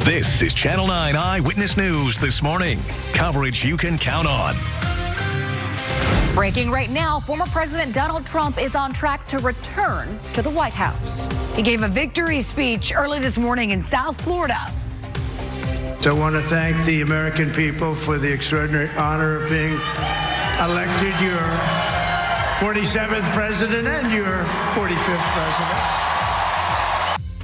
This is Channel 9 Eyewitness News this morning. Coverage you can count on. Breaking right now, former President Donald Trump is on track to return to the White House. He gave a victory speech early this morning in South Florida. So I want to thank the American people for the extraordinary honor of being elected your 47th president and your 45th president.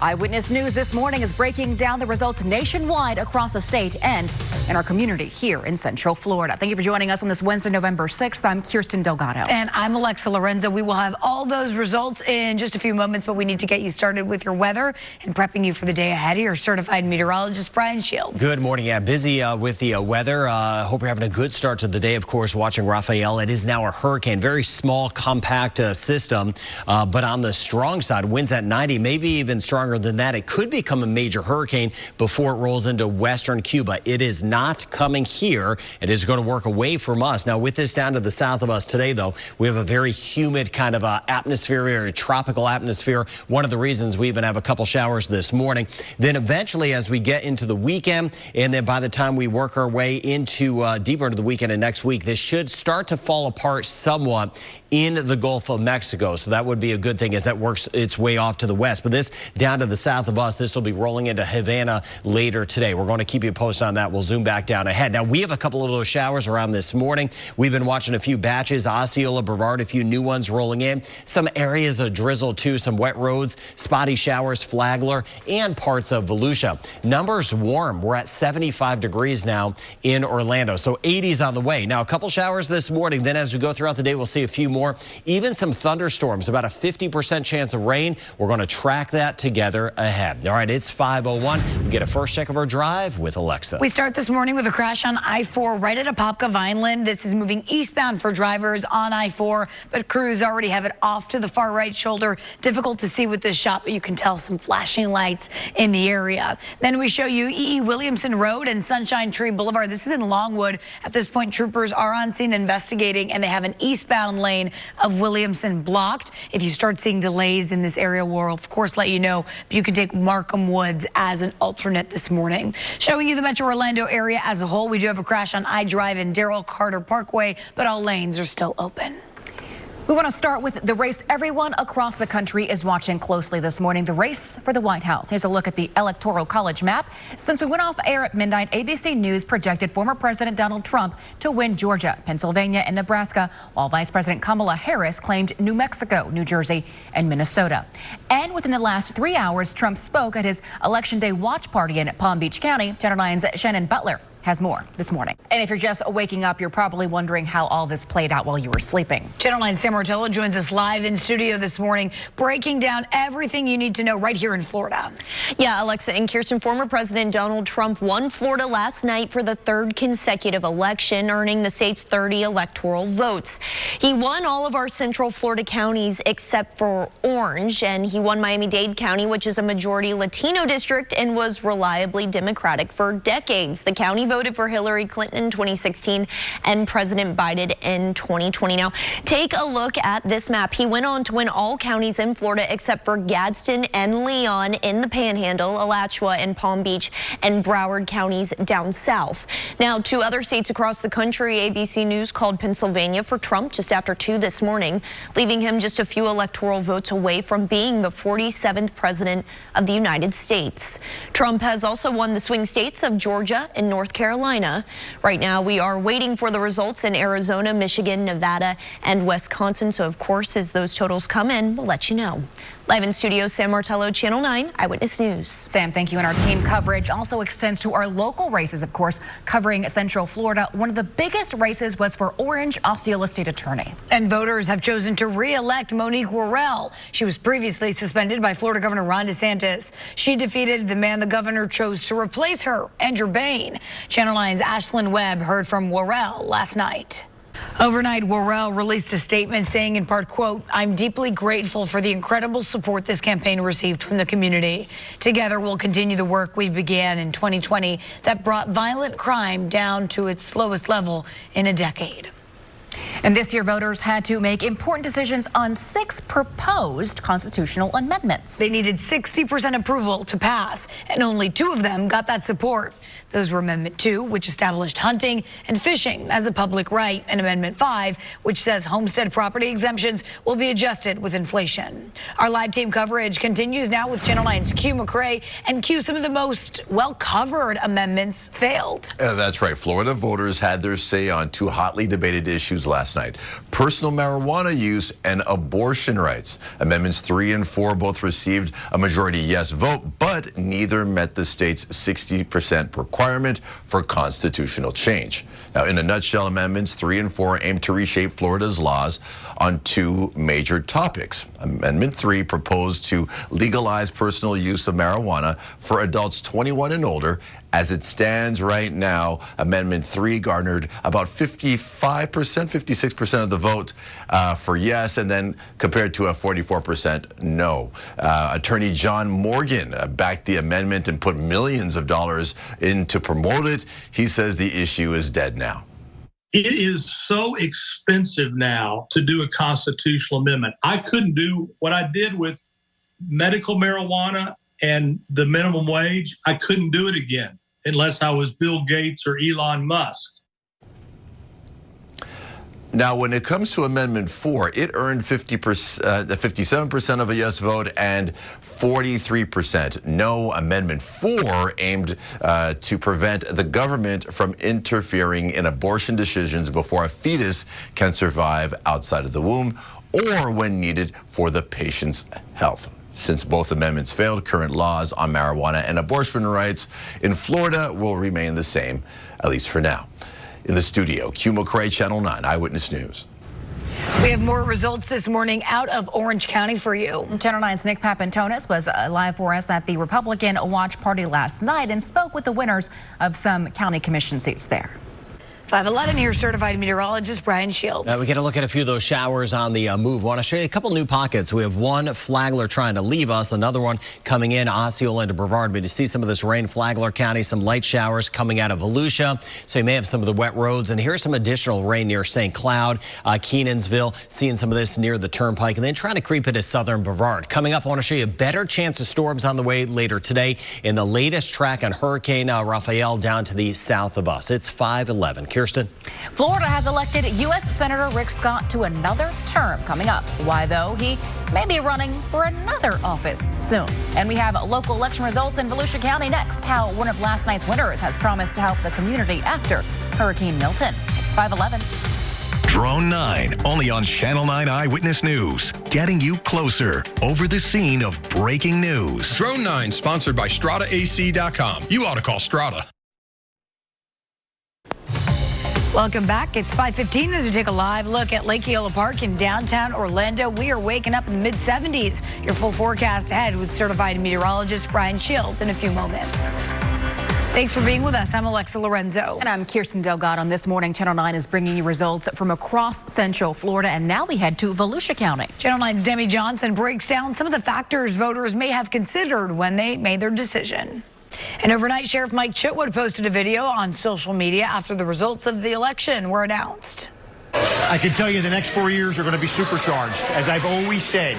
Eyewitness News this morning is breaking down the results nationwide across the state and in our community here in Central Florida. Thank you for joining us on this Wednesday, November 6th. I'm Kirsten Delgado. And I'm Alexa Lorenzo. We will have all those results in just a few moments, but we need to get you started with your weather and prepping you for the day ahead. Your certified meteorologist, Brian Shields. Good morning. Yeah, busy with the weather. Hope you're having a good start to the day. Of course, watching Rafael. It is now a hurricane, very small, compact system, but on the strong side, winds at 90, maybe even stronger than that. It could become a major hurricane before it rolls into western Cuba. It is not coming here. It is going to work away from us. Now, with this down to the south of us today, though, we have a very humid kind of atmosphere, very tropical atmosphere. One of the reasons we even have a couple showers this morning. Then eventually, as we get into the weekend, and then by the time we work our way into deeper into the weekend and next week, this should start to fall apart somewhat in the Gulf of Mexico. So that would be a good thing as that works its way off to the west. But this down to the south of us, this will be rolling into Havana later today. We're going to keep you posted on that. We'll zoom back down ahead. Now, we have a couple of those showers around this morning. We've been watching a few batches, Osceola, Brevard, a few new ones rolling in. Some areas of drizzle, too, some wet roads, spotty showers, Flagler, and parts of Volusia. Numbers warm. We're at 75 degrees now in Orlando, so 80s on the way. Now, a couple showers this morning. Then as we go throughout the day, we'll see a few more. Even some thunderstorms, about a 50% chance of rain. We're going to track that together ahead. All right, it's 5:01. We get a first check of our drive with Alexa. We start this morning with a crash on I-4 right at Apopka Vineland. This is moving eastbound for drivers on I-4, but crews already have it off to the far right shoulder. Difficult to see with this shot, but you can tell some flashing lights in the area. Then we show you E.E. Williamson Road and Sunshine Tree Boulevard. This is in Longwood. At this point, troopers are on scene investigating, and they have an eastbound lane of Williamson blocked. If you start seeing delays in this area, we'll of course let you know. But you can take Markham Woods as an alternate this morning. Showing you the Metro Orlando area as a whole, we do have a crash on I-Drive and Darrell Carter Parkway, but all lanes are still open. We want to start with the race everyone across the country is watching closely this morning, the race for the White House. Here's a look at the Electoral College map. Since we went off air at midnight, ABC News projected former President Donald Trump to win Georgia, Pennsylvania, and Nebraska, while Vice President Kamala Harris claimed New Mexico, New Jersey, and Minnesota. And within the last 3 hours, Trump spoke at his Election Day watch party in Palm Beach County. Channel 9's Shannon Butler has more this morning. And if you're just waking up, you're probably wondering how all this played out while you were sleeping. Channel 9's Sam Martello joins us live in studio this morning, breaking down everything you need to know right here in Florida. Yeah, Alexa and Kirsten, former President Donald Trump won Florida last night for the third consecutive election, earning the state's 30 electoral votes. He won all of our Central Florida counties except for Orange, and he won Miami-Dade County, which is a majority Latino district and was reliably Democratic for decades. The county voted for Hillary Clinton in 2016 and President Biden in 2020. Now, take a look at this map. He went on to win all counties in Florida except for Gadsden and Leon in the Panhandle, Alachua and Palm Beach, and Broward counties down south. Now, to other states across the country, ABC News called Pennsylvania for Trump just after 2 this morning, leaving him just a few electoral votes away from being the 47th president of the United States. Trump has also won the swing states of Georgia and North Carolina. Right now, we are waiting for the results in Arizona, Michigan, Nevada, and Wisconsin. So, of course, as those totals come in, we'll let you know. Live in studio, Sam Martello, Channel 9 Eyewitness News. Sam, thank you. And our team coverage also extends to our local races, of course, covering Central Florida. One of the biggest races was for Orange Osceola State Attorney. And voters have chosen to re-elect Monique Worrell. She was previously suspended by Florida Governor Ron DeSantis. She defeated the man the governor chose to replace her, Andrew Bain. Channel 9's Ashlyn Webb heard from Worrell last night. Overnight, Worrell released a statement saying in part, quote, "I'm deeply grateful for the incredible support this campaign received from the community. Together, we'll continue the work we began in 2020 that brought violent crime down to its lowest level in a decade." And this year, voters had to make important decisions on 6 proposed constitutional amendments. They needed 60% approval to pass, and only 2 of them got that support. Those were Amendment 2, which established hunting and fishing as a public right, and Amendment 5, which says homestead property exemptions will be adjusted with inflation. Our live team coverage continues now with Channel 9's Q McCrae. And Q, some of the most well-covered amendments failed. That's right. Florida voters had their say on 2 hotly debated issues last night: personal marijuana use and abortion rights. Amendments 3 and 4 both received a majority yes vote, but neither met the state's 60% requirement for constitutional change. Now, in a nutshell, Amendments 3 and 4 aim to reshape Florida's laws on 2 major topics. Amendment 3 proposed to legalize personal use of marijuana for adults 21 and older. As it stands right now, Amendment 3 garnered about 56% of the vote for yes, and then compared to a 44% no. Attorney John Morgan backed the amendment and put millions of dollars in to promote it. He says the issue is dead now. It is so expensive now to do a constitutional amendment. I couldn't do what I did with medical marijuana and the minimum wage. I couldn't do it again unless I was Bill Gates or Elon Musk. Now, when it comes to Amendment 4, it earned 57% of a yes vote and 43% no. Amendment 4 aimed to prevent the government from interfering in abortion decisions before a fetus can survive outside of the womb or when needed for the patient's health. Since both amendments failed, current laws on marijuana and abortion rights in Florida will remain the same, at least for now. In the studio, Q McCrae, Channel 9 Eyewitness News. We have more results this morning out of Orange County for you. Channel 9's Nick Papantonis was live for us at the Republican Watch Party last night and spoke with the winners of some county commission seats there. 511, here's certified meteorologist Brian Shields. We get a look at a few of those showers on the move. Want to show you a couple new pockets. We have one Flagler trying to leave us, another one coming in Osceola into Brevard. But you see some of this rain, Flagler County, some light showers coming out of Volusia. So you may have some of the wet roads. And here's some additional rain near St. Cloud, Kenansville, seeing some of this near the Turnpike, and then trying to creep into southern Brevard. Coming up, I want to show you a better chance of storms on the way later today in the latest track on Hurricane Rafael down to the south of us. It's 511. Kirsten. Florida has elected U.S. Senator Rick Scott to another term coming up. Why, though? He may be running for another office soon. And we have local election results in Volusia County next. How one of last night's winners has promised to help the community after Hurricane Milton. It's 511. Drone 9, only on Channel 9 Eyewitness News. Getting you closer over the scene of breaking news. Drone 9, sponsored by StrataAC.com. You ought to call Strata. Welcome back. It's 5:15 as we take a live look at Lake Eola Park in downtown Orlando. We are waking up in the mid-70s. Your full forecast ahead with certified meteorologist Brian Shields in a few moments. Thanks for being with us. I'm Alexa Lorenzo. And I'm Kirsten Delgado. This morning, Channel 9 is bringing you results from across Central Florida. And now we head to Volusia County. Channel 9's Demi Johnson breaks down some of the factors voters may have considered when they made their decision. And overnight, Sheriff Mike Chitwood posted a video on social media after the results of the election were announced. I can tell you the next 4 years are going to be supercharged. As I've always said,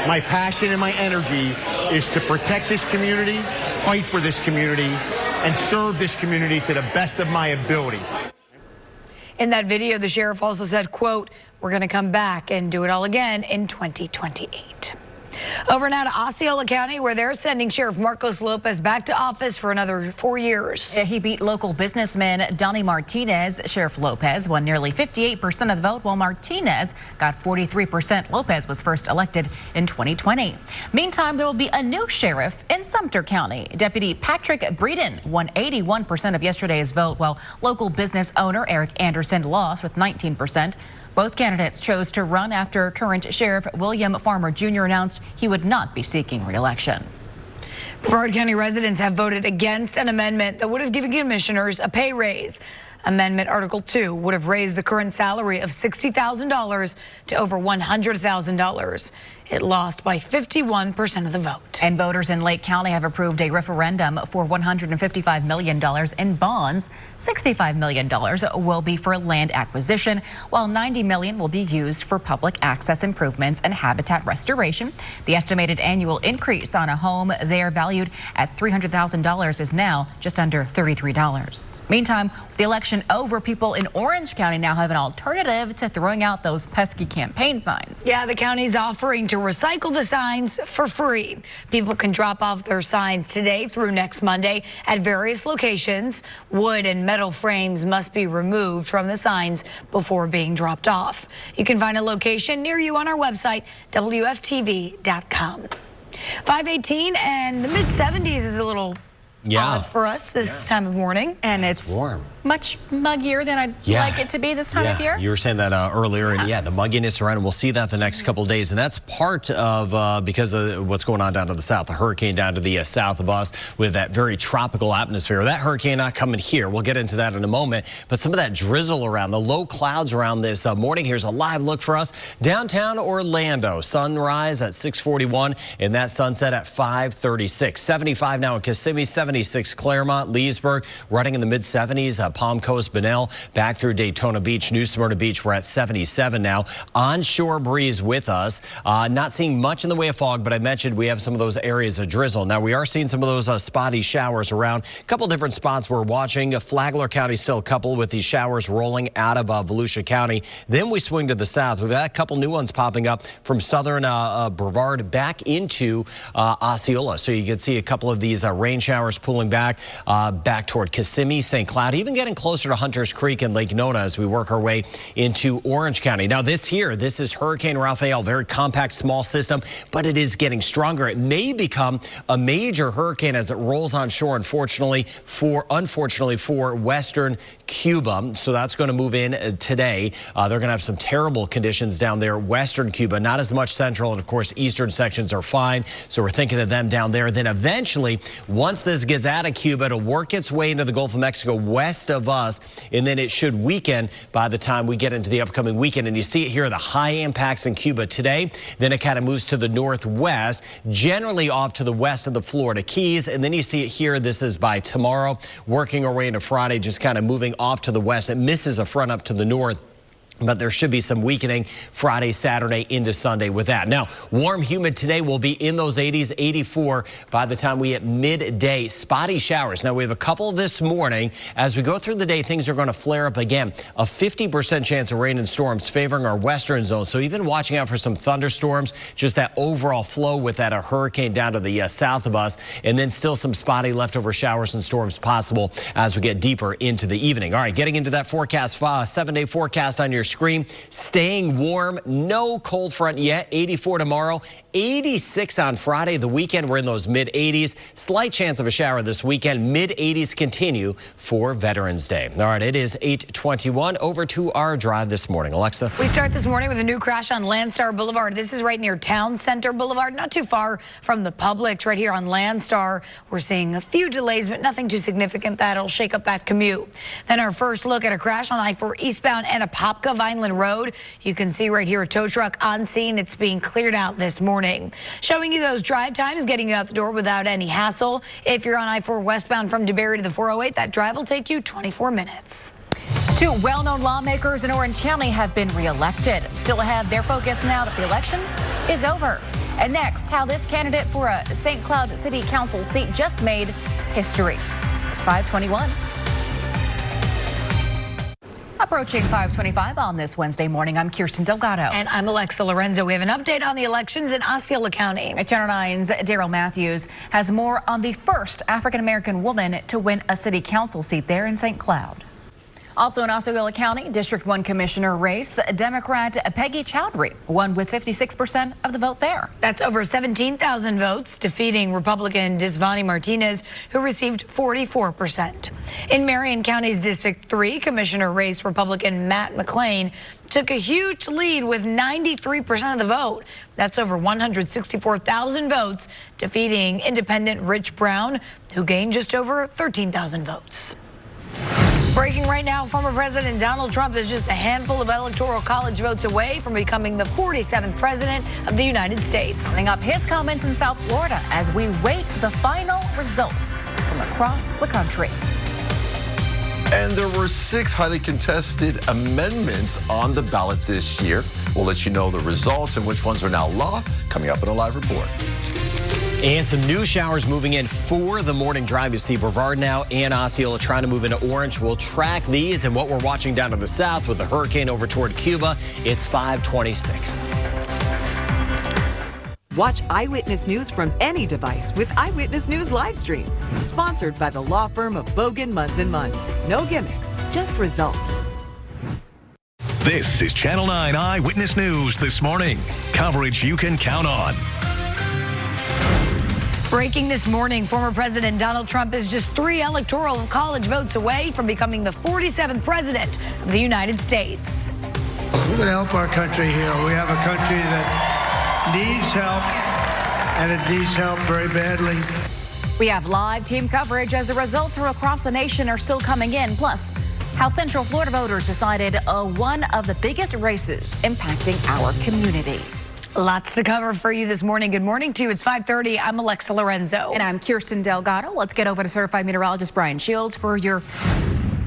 my passion and my energy is to protect this community, fight for this community, and serve this community to the best of my ability. In that video, the sheriff also said, quote, "We're going to come back and do it all again in 2028. Over now to Osceola County, where they're sending Sheriff Marcos Lopez back to office for another 4 years. He beat local businessman Donnie Martinez. Sheriff Lopez won nearly 58% of the vote, while Martinez got 43%. Lopez was first elected in 2020. Meantime, there will be a new sheriff in Sumter County. Deputy Patrick Breeden won 81% of yesterday's vote, while local business owner Eric Anderson lost with 19%. Both candidates chose to run after current Sheriff William Farmer Jr. announced he would not be seeking re-election. Brevard County residents have voted against an amendment that would have given commissioners a pay raise. Amendment Article 2 would have raised the current salary of $60,000 to over $100,000. It lost by 51% of the vote. And voters in Lake County have approved a referendum for $155 million in bonds. $65 million will be for land acquisition, while $90 million will be used for public access improvements and habitat restoration. The estimated annual increase on a home there valued at $300,000 is now just under $33. Meantime, with the election over, people in Orange County now have an alternative to throwing out those pesky campaign signs. Yeah, the county's offering to recycle the signs for free. People can drop off their signs today through next Monday at various locations. Wood and metal frames must be removed from the signs before being dropped off. You can find a location near you on our website, WFTV.com. 5:18, and the mid-70s is a little odd for us this time of morning. And it's warm. Much muggier than I'd like it to be this time of year. You were saying that earlier, and the mugginess around, and we'll see that the next couple of days. And that's part of because of what's going on down to the south, the hurricane down to the south of us with that very tropical atmosphere. That hurricane not coming here. We'll get into that in a moment. But some of that drizzle around, the low clouds around this morning. Here's a live look for us. Downtown Orlando, sunrise at 6:41, and that sunset at 5:36. 75 now in Kissimmee, 76 Claremont, Leesburg, running in the mid-70s. Palm Coast, Bunnell, back through Daytona Beach, New Smyrna Beach. We're at 77 now. Onshore breeze with us. Not seeing much in the way of fog, but I mentioned we have some of those areas of drizzle. Now, we are seeing some of those spotty showers around. A couple different spots we're watching. Flagler County still a couple with these showers rolling out of Volusia County. Then we swing to the south. We've had a couple new ones popping up from southern Brevard back into Osceola. So you can see a couple of these rain showers pulling back toward Kissimmee, St. Cloud, even getting closer to Hunters Creek and Lake Nona as we work our way into Orange County. Now this is Hurricane Rafael, very compact, small system, but it is getting stronger. It may become a major hurricane as it rolls on shore, unfortunately for western Cuba. So that's going to move in today. They're going to have some terrible conditions down there, western Cuba, not as much central, and of course eastern sections are fine. So we're thinking of them down there. Then eventually, once this gets out of Cuba, it'll work its way into the Gulf of Mexico west of us, and then it should weaken by the time we get into the upcoming weekend. And you see it here, the high impacts in Cuba today. Then it kind of moves to the northwest, generally off to the west of the Florida Keys. And then you see it here. This is by tomorrow, working our way into Friday, just kind of moving off to the west. It misses a front up to the north, but there should be some weakening Friday, Saturday into Sunday with that. Now, warm, humid today will be in those 80s, 84 by the time we hit midday. Spotty showers. Now, we have a couple this morning. As we go through the day, things are going to flare up again. A 50% chance of rain and storms favoring our western zone. So even watching out for some thunderstorms, just that overall flow with that hurricane down to the south of us, and then still some spotty leftover showers and storms possible as we get deeper into the evening. All right, getting into that forecast, 7-day forecast on your screen. Staying warm, no cold front yet. 84 tomorrow, 86 on Friday. The weekend, we're in those mid-80s. Slight chance of a shower this weekend. Mid-80s continue for Veterans Day. All right, it is 8:21. Over to our drive this morning. Alexa. We start this morning with a new crash on Landstar Boulevard. This is right near Town Center Boulevard, not too far from the Publix, right here on Landstar. We're seeing a few delays, but nothing too significant that'll shake up that commute. Then our first look at a crash on I-4 eastbound and Apopka Vineland Road. You can see right here a tow truck on scene. It's being cleared out this morning. Showing you those drive times, getting you out the door without any hassle. If you're on I-4 westbound from DeBerry to the 408, that drive will take you 24 minutes. Two well-known lawmakers in Orange County have been reelected. Still ahead, their focus now that the election is over. And next, how this candidate for a St. Cloud City Council seat just made history. It's 5:21. Approaching 5:25 on this Wednesday morning, I'm Kirsten Delgado. And I'm Alexa Lorenzo. We have an update on the elections in Osceola County. Channel 9's Daryl Matthews has more on the first African-American woman to win a city council seat there in St. Cloud. Also in Osceola County, District 1 Commissioner race, Democrat Peggy Chowdhury won with 56% of the vote there. That's over 17,000 votes, defeating Republican Disvani Martinez, who received 44%. In Marion County's District 3 Commissioner race, Republican Matt McLean took a huge lead with 93% of the vote. That's over 164,000 votes, defeating Independent Rich Brown, who gained just over 13,000 votes. Breaking right now, former President Donald Trump is just a handful of electoral college votes away from becoming the 47th president of the United States. Bring up his comments in South Florida as we wait the final results from across the country. And there were 6 highly contested amendments on the ballot this year. We'll let you know the results and which ones are now law coming up in a live report. And some new showers moving in for the morning drive. You see Brevard now and Osceola trying to move into orange. We'll track these and what we're watching down to the south with the hurricane over toward Cuba. It's 526. Watch Eyewitness News from any device with Eyewitness News Livestream. Sponsored by the law firm of Bogan, Munz & Munz. No gimmicks, just results. This is Channel 9 Eyewitness News this morning. Coverage you can count on. Breaking this morning, former President Donald Trump is just 3 electoral college votes away from becoming the 47th president of the United States. We're going to help our country heal. We have a country that needs help, and it needs help very badly. We have live team coverage as the results from across the nation are still coming in. Plus, how Central Florida voters decided one of the biggest races impacting our community. Lots to cover for you this morning. Good morning to you. It's 5:30. I'm Alexa Lorenzo. And I'm Kirsten Delgado. Let's get over to certified meteorologist Brian Shields for your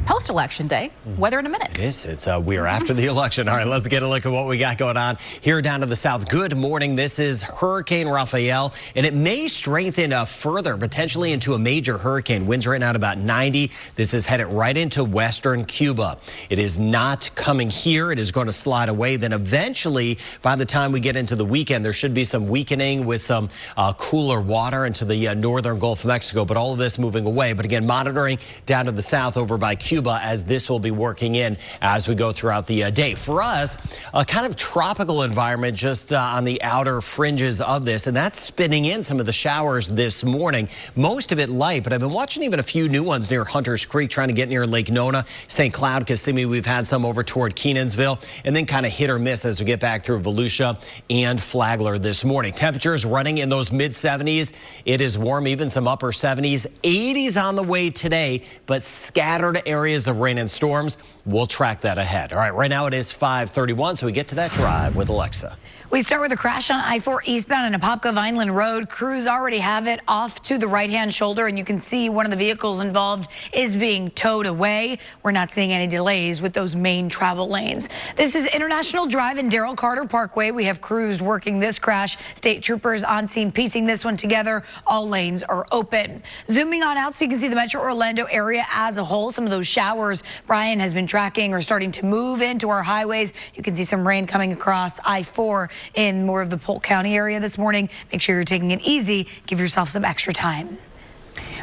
post-election day weather in a minute. It is. We are after the election. All right, let's get a look at what we got going on here down to the south. Good morning. This is Hurricane Rafael, and it may strengthen further, potentially into a major hurricane. Winds right now at about 90. This is headed right into western Cuba. It is not coming here. It is going to slide away. Then eventually, by the time we get into the weekend, there should be some weakening with some cooler water into the northern Gulf of Mexico. But all of this moving away. But again, monitoring down to the south over by Cuba as this will be working in as we go throughout the day. For us, a kind of tropical environment just on the outer fringes of this, and that's spinning in some of the showers this morning. Most of it light, but I've been watching even a few new ones near Hunters Creek, trying to get near Lake Nona, St. Cloud, Kissimmee. We've had some over toward Kenansville, and then kind of hit or miss as we get back through Volusia and Flagler this morning. Temperatures running in those mid-70s. It is warm, even some upper 70s. 80s on the way today, but scattered areas of rain and storms. We'll track that ahead. All right, right now it is 5:31, so we get to that drive with Alexa. We start with a crash on I-4 eastbound in Apopka Vineland Road. Crews already have it off to the right-hand shoulder, and you can see one of the vehicles involved is being towed away. We're not seeing any delays with those main travel lanes. This is International Drive and Darrell Carter Parkway. We have crews working this crash. State troopers on scene piecing this one together. All lanes are open. Zooming on out so you can see the Metro Orlando area as a whole. Some of those showers Brian has been tracking are starting to move into our highways. You can see some rain coming across I-4 in more of the Polk County area this morning. Make sure you're taking it easy. Give yourself some extra time.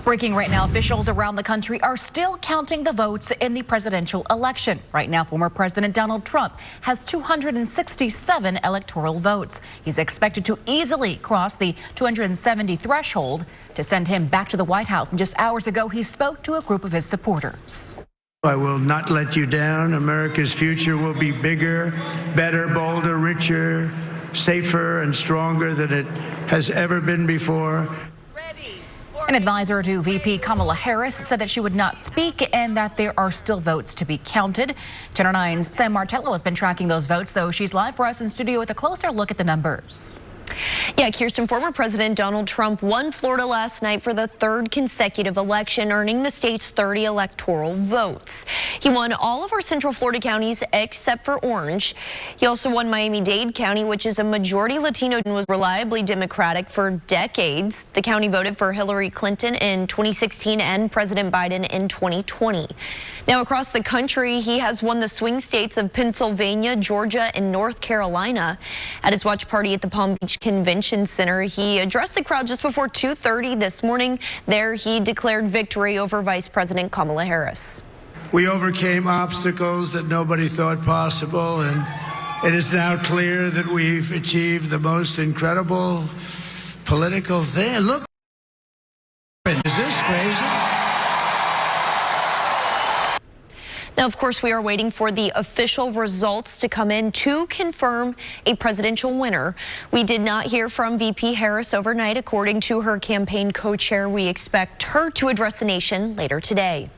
Breaking right now, officials around the country are still counting the votes in the presidential election. Right now, former President Donald Trump has 267 electoral votes. He's expected to easily cross the 270 threshold to send him back to the White House. And just hours ago, he spoke to a group of his supporters. I will not let you down. America's future will be bigger, better, bolder, richer, safer, and stronger than it has ever been before. An advisor to VP Kamala Harris said that she would not speak and that there are still votes to be counted. Channel 9's Sam Martello has been tracking those votes, though she's live for us in studio with a closer look at the numbers. Yeah, Kirsten, former President Donald Trump won Florida last night for the 3rd consecutive election, earning the state's 30 electoral votes. He won all of our Central Florida counties except for Orange. He also won Miami-Dade County, which is a majority Latino and was reliably Democratic for decades. The county voted for Hillary Clinton in 2016 and President Biden in 2020. Now, across the country, he has won the swing states of Pennsylvania, Georgia, and North Carolina. At his watch party at the Palm Beach Convention Center, he addressed the crowd just before 2:30 this morning. There, he declared victory over Vice President Kamala Harris. We overcame obstacles that nobody thought possible, and it is now clear that we've achieved the most incredible political thing. Look, is this crazy? Now, of course, we are waiting for the official results to come in to confirm a presidential winner. We did not hear from VP Harris overnight. According to her campaign co-chair, we expect her to address the nation later today.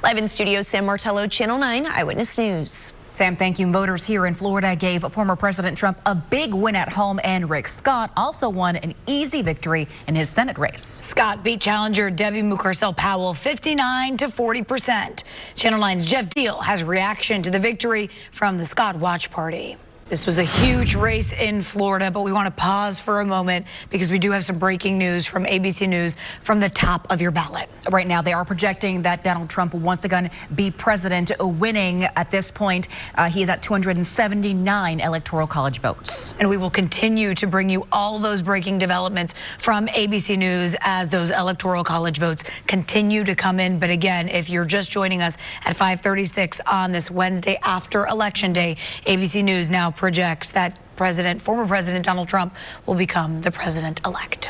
Live in studio, Sam Martello, Channel 9 Eyewitness News. Sam, thank you. Voters here in Florida gave former President Trump a big win at home, and Rick Scott also won an easy victory in his Senate race. Scott beat challenger Debbie Mucarsel-Powell 59 to 40%. Channel 9's Jeff Deal has reaction to the victory from the Scott Watch Party. This was a huge race in Florida, but we want to pause for a moment because we do have some breaking news from ABC News from the top of your ballot. Right now, they are projecting that Donald Trump will once again be president, winning at this point. He is at 279 electoral college votes. And we will continue to bring you all those breaking developments from ABC News as those electoral college votes continue to come in. But again, if you're just joining us at 5:36 on this Wednesday after Election Day, ABC News now projects that former President Donald Trump will become the president-elect.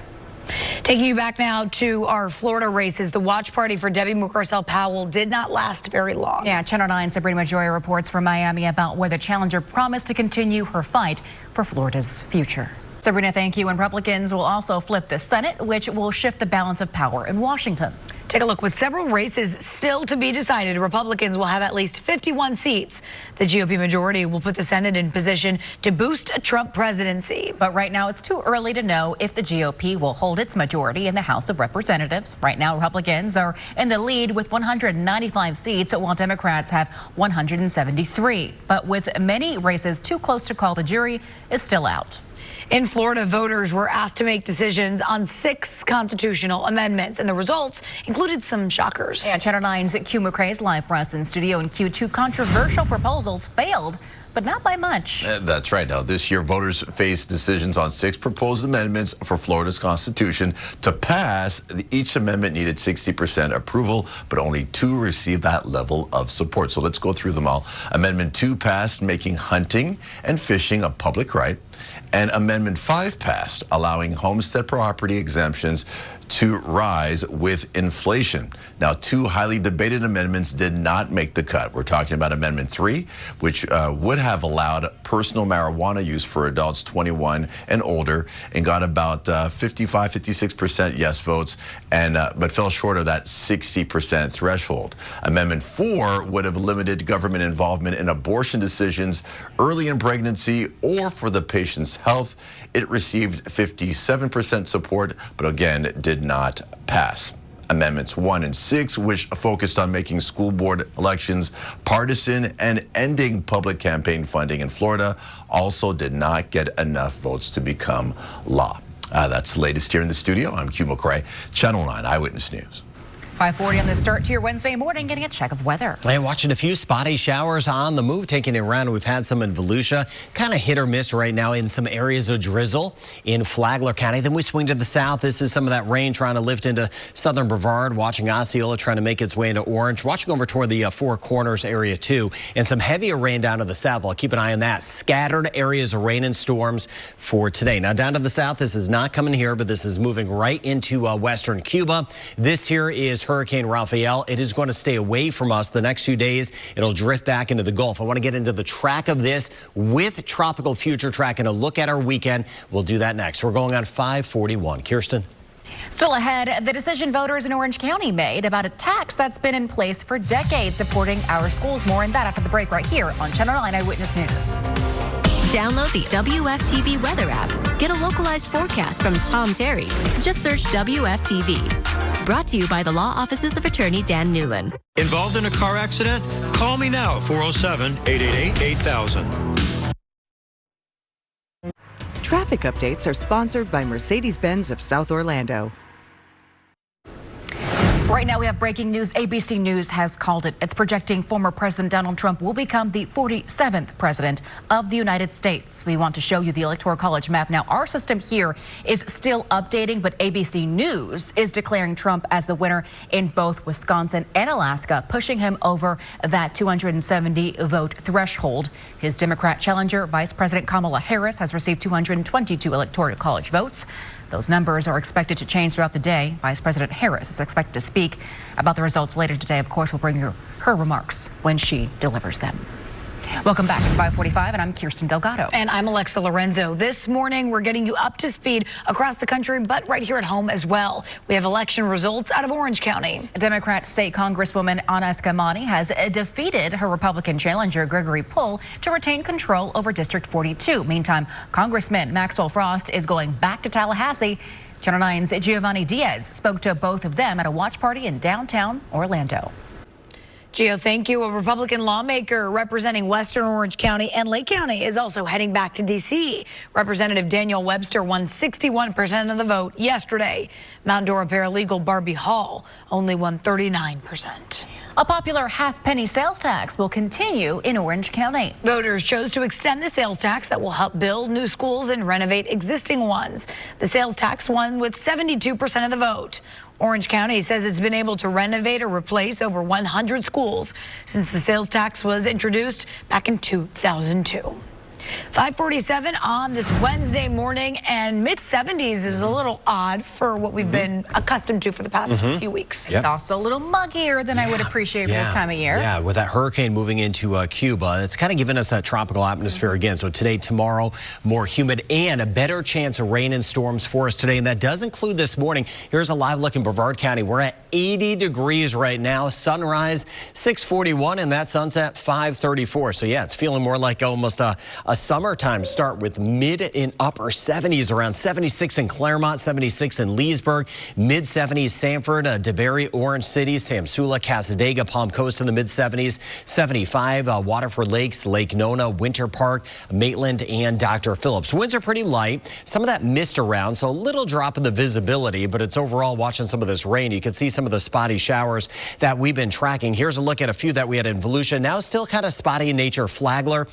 Taking you back now to our Florida races, the watch party for Debbie Mucarsel-Powell did not last very long. Yeah, Channel 9's Sabrina Majoya reports from Miami about where the challenger promised to continue her fight for Florida's future. Sabrina, thank you. And Republicans will also flip the Senate, which will shift the balance of power in Washington. Take a look. With several races still to be decided, Republicans will have at least 51 seats. The GOP majority will put the Senate in position to boost a Trump presidency. But right now, it's too early to know if the GOP will hold its majority in the House of Representatives. Right now, Republicans are in the lead with 195 seats, while Democrats have 173. But with many races too close to call, the jury is still out. In Florida, voters were asked to make decisions on 6 constitutional amendments, and the results included some shockers. Yeah, Channel 9's Q McCrae is live for us in studio, and Q2 controversial proposals failed, but not by much. That's right. Now, this year, voters face decisions on 6 proposed amendments for Florida's Constitution. To pass, each amendment needed 60% approval, but only 2 received that level of support. So let's go through them all. Amendment 2 passed, making hunting and fishing a public right. And Amendment 5 passed, allowing homestead property exemptions to rise with inflation. Now, 2 highly debated amendments did not make the cut. We're talking about Amendment 3, which would have allowed personal marijuana use for adults 21 and older, and got about 56% yes votes, and but fell short of that 60% threshold. Amendment 4 would have limited government involvement in abortion decisions early in pregnancy or for the patient's health. It received 57% support, but again, did not pass. Amendments 1 and 6, which focused on making school board elections partisan and ending public campaign funding in Florida, also did not get enough votes to become law. That's the latest here in the studio. I'm Q McCrae, Channel 9 Eyewitness News. 5:40 on the start to your Wednesday morning, getting a check of weather. And watching a few spotty showers on the move, taking it around. We've had some in Volusia, kind of hit or miss right now in some areas of drizzle in Flagler County. Then we swing to the south. This is some of that rain trying to lift into southern Brevard, watching Osceola trying to make its way into Orange, watching over toward the Four Corners area too, and some heavier rain down to the south. I'll keep an eye on that. Scattered areas of rain and storms for today. Now down to the south, this is not coming here, but this is moving right into western Cuba. This here is Hurricane Rafael. It is going to stay away from us the next few days. It'll drift back into the Gulf. I want to get into the track of this with Tropical Future Track and a look at our weekend. We'll do that next. We're going on 5:41. Kirsten. Still ahead, the decision voters in Orange County made about a tax that's been in place for decades supporting our schools. More on that after the break right here on Channel 9 Eyewitness News. Download the WFTV weather app. Get a localized forecast from Tom Terry. Just search WFTV. Brought to you by the Law Offices of Attorney Dan Newland. Involved in a car accident? Call me now at 407-888-8000. Traffic updates are sponsored by Mercedes-Benz of South Orlando. Right now we have breaking news. ABC News has called it. It's projecting former President Donald Trump will become the 47th president of the United States. We want to show you the Electoral College map. Now our system here is still updating, but ABC News is declaring Trump as the winner in both Wisconsin and Alaska, pushing him over that 270 vote threshold. His Democrat challenger, Vice President Kamala Harris, has received 222 Electoral College votes. Those numbers are expected to change throughout the day. Vice President Harris is expected to speak about the results later today. Of course, we'll bring you her remarks when she delivers them. Welcome back. It's 5:45, and I'm Kirsten Delgado. And I'm Alexa Lorenzo. This morning, we're getting you up to speed across the country, but right here at home as well. We have election results out of Orange County. Democrat State Congresswoman Ana Escamani has defeated her Republican challenger Gregory Pohl to retain control over District 42. Meantime, Congressman Maxwell Frost is going back to Tallahassee. Channel 9's Giovanni Diaz spoke to both of them at a watch party in downtown Orlando. Gio, thank you. A Republican lawmaker representing Western Orange County and Lake County is also heading back to D.C. Representative Daniel Webster won 61% of the vote yesterday. Mount Dora paralegal Barbie Hall only won 39%. A popular half-penny sales tax will continue in Orange County. Voters chose to extend the sales tax that will help build new schools and renovate existing ones. The sales tax won with 72% of the vote. Orange County says it's been able to renovate or replace over 100 schools since the sales tax was introduced back in 2002. 5:47 on this Wednesday morning, and mid-70s is a little odd for what we've been accustomed to for the past few weeks. It's also a little muggier than I would appreciate for this time of year. Yeah, with that hurricane moving into Cuba, it's kind of given us that tropical atmosphere again. So today, tomorrow, more humid and a better chance of rain and storms for us today. And that does include this morning. Here's a live look in Brevard County. We're at 80 degrees right now. Sunrise 6:41 and that sunset 5:34. So yeah, it's feeling more like almost a summertime start with mid and upper 70s, around 76 in Claremont, 76 in Leesburg, mid 70s Sanford, DeBerry, Orange City, Samsula, Casadega, Palm Coast in the mid 70s, 75 Waterford Lakes, Lake Nona, Winter Park, Maitland, and Dr. Phillips. Winds are pretty light, some of that mist around, so a little drop in the visibility, but it's overall watching some of this rain. You can see some of the spotty showers that we've been tracking. Here's a look at a few that we had in Volusia. Now still kind of spotty in nature. Flagler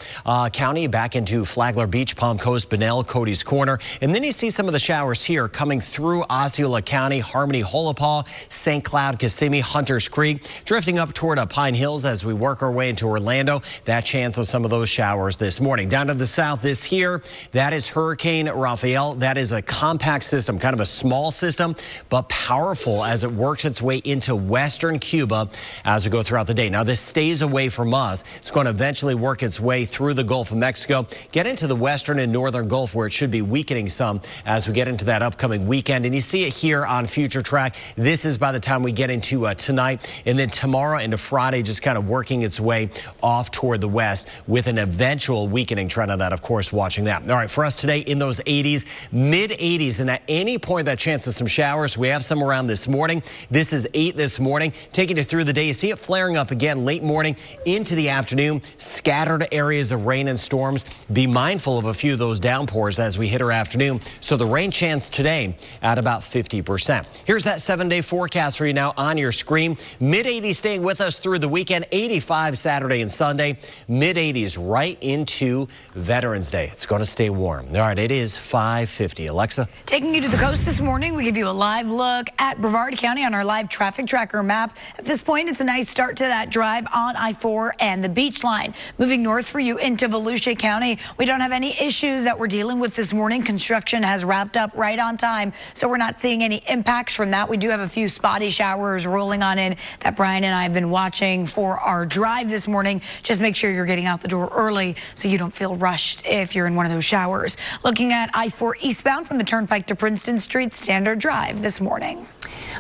County back into Flagler Beach, Palm Coast, Bunnell, Cody's Corner. And then you see some of the showers here coming through Osceola County, Harmony, Holopaw, St. Cloud, Kissimmee, Hunters Creek, drifting up toward Pine Hills as we work our way into Orlando. That chance of some of those showers this morning. Down to the south, this here, that is Hurricane Rafael. That is a compact system, kind of a small system, but powerful as it works its way into western Cuba as we go throughout the day. Now, this stays away from us. It's going to eventually work its way through the Gulf of Mexico, get into the western and northern Gulf where it should be weakening some as we get into that upcoming weekend. And you see it here on Future Track. This is by the time we get into tonight, and then tomorrow into Friday, just kind of working its way off toward the west with an eventual weakening trend on that, of course, watching that. All right, for us today in those 80s, mid 80s, and at any point that chance of some showers, we have some around this morning. This is 8 this morning, taking it through the day. You see it flaring up again late morning into the afternoon. Scattered areas of rain and storms. Be mindful of a few of those downpours as we hit our afternoon. So the rain chance today at about 50%. Here's that 7-day forecast for you now on your screen. Mid 80s staying with us through the weekend. 85 Saturday and Sunday. Mid 80s right into Veterans Day. It's going to stay warm. All right, it is 5:50. Alexa. Taking you to the coast this morning, we give you a live look at Brevard County on our live traffic tracker map. At this point, it's a nice start to that drive on I-4 and the beach line. Moving north for you into Volusia County, we don't have any issues that we're dealing with this morning. Construction has wrapped up right on time, so we're not seeing any impacts from that. We do have a few spotty showers rolling on in that Brian and I have been watching for our drive this morning. Just make sure you're getting out the door early so you don't feel rushed if you're in one of those showers. Looking at I-4 eastbound from the Turnpike to Princeton Street, standard drive this morning.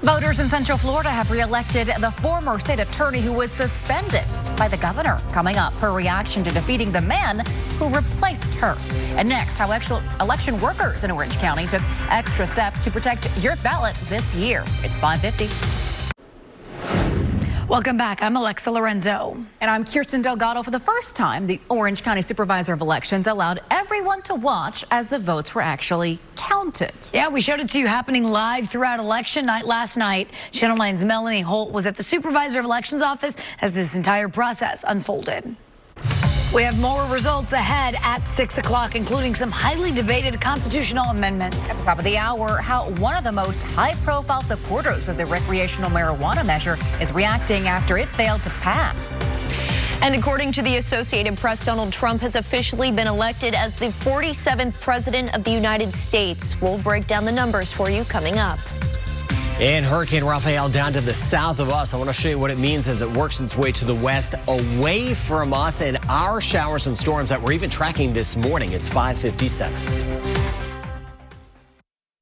Voters in Central Florida have reelected the former state attorney who was suspended by the governor. Coming up, her reaction to defeating the man who replaced her. And next, how election workers in Orange County took extra steps to protect your ballot this year. It's 5:50. Welcome back. I'm Alexa Lorenzo. And I'm Kirsten Delgado. For the first time, the Orange County Supervisor of Elections allowed everyone to watch as the votes were actually counted. Yeah, we showed it to you happening live throughout election night last night. Channel 9's Melanie Holt was at the Supervisor of Elections office as this entire process unfolded. We have more results ahead at 6 o'clock, including some highly debated constitutional amendments. At the top of the hour, how one of the most high-profile supporters of the recreational marijuana measure is reacting after it failed to pass. And according to the Associated Press, Donald Trump has officially been elected as the 47th president of the United States. We'll break down the numbers for you coming up. And Hurricane Rafael down to the south of us. I want to show you what it means as it works its way to the west, away from us, and our showers and storms that we're even tracking this morning. It's 5:57.